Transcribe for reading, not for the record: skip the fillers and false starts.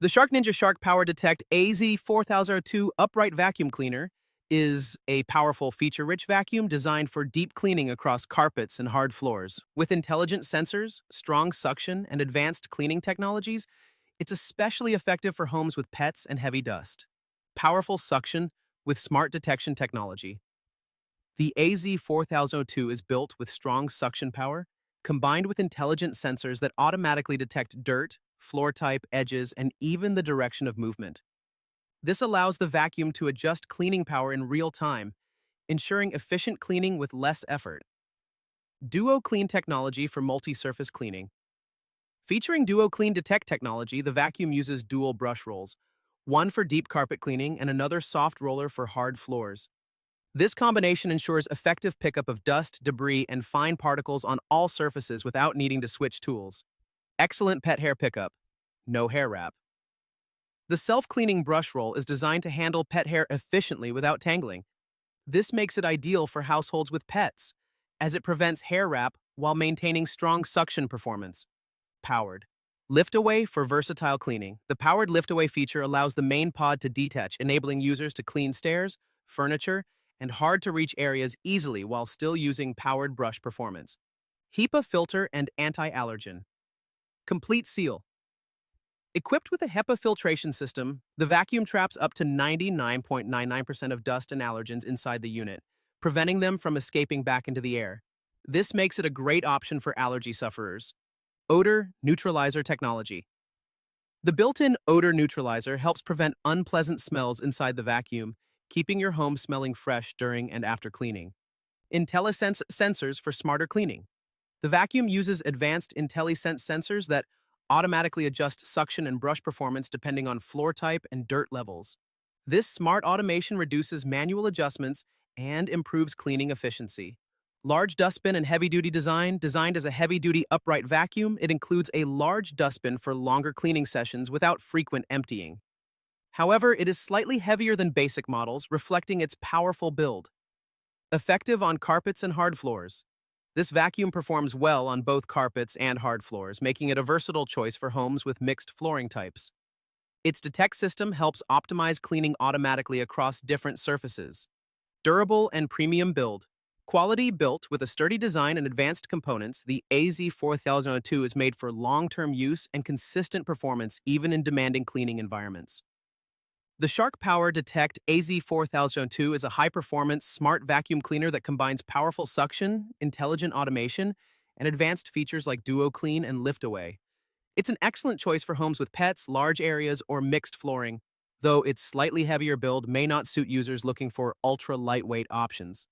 The Shark POWERDETECT AZ4002 upright vacuum cleaner is a powerful feature-rich vacuum designed for deep cleaning across carpets and hard floors. With intelligent sensors, strong suction, and advanced cleaning technologies, it's especially effective for homes with pets and heavy dust. Powerful suction with smart detection technology. The AZ4002 is built with strong suction power, combined with intelligent sensors that automatically detect dirt, floor type, edges, and even the direction of movement. This allows the vacuum to adjust cleaning power in real time, ensuring efficient cleaning with less effort. DuoClean technology for multi-surface cleaning. Featuring DuoClean Detect technology, the vacuum uses dual brush rolls, one for deep carpet cleaning and another soft roller for hard floors. This combination ensures effective pickup of dust, debris, and fine particles on all surfaces without needing to switch tools. Excellent pet hair pickup. No hair wrap. The self-cleaning brush roll is designed to handle pet hair efficiently without tangling. This makes it ideal for households with pets, as it prevents hair wrap while maintaining strong suction performance. Powered. Lift-away for versatile cleaning. The powered lift-away feature allows the main pod to detach, enabling users to clean stairs, furniture, and hard-to-reach areas easily while still using powered brush performance. HEPA filter and anti-allergen. Complete seal. Equipped with a HEPA filtration system, the vacuum traps up to 99.99% of dust and allergens inside the unit, preventing them from escaping back into the air. This makes it a great option for allergy sufferers. Odor neutralizer technology. The built-in odor neutralizer helps prevent unpleasant smells inside the vacuum, keeping your home smelling fresh during and after cleaning. IntelliSense sensors for smarter cleaning. The vacuum uses advanced IntelliSense sensors that automatically adjust suction and brush performance depending on floor type and dirt levels. This smart automation reduces manual adjustments and improves cleaning efficiency. Large dustbin and heavy-duty design. Designed as a heavy-duty upright vacuum, it includes a large dustbin for longer cleaning sessions without frequent emptying. However, it is slightly heavier than basic models, reflecting its powerful build. Effective on carpets and hard floors. This vacuum performs well on both carpets and hard floors, making it a versatile choice for homes with mixed flooring types. Its Detect system helps optimize cleaning automatically across different surfaces. Durable and premium build. Quality built with a sturdy design and advanced components, the AZ4002 is made for long-term use and consistent performance even in demanding cleaning environments. The Shark POWERDETECT AZ4002 is a high-performance, smart vacuum cleaner that combines powerful suction, intelligent automation, and advanced features like DuoClean and Lift-Away. It's an excellent choice for homes with pets, large areas, or mixed flooring, though its slightly heavier build may not suit users looking for ultra-lightweight options.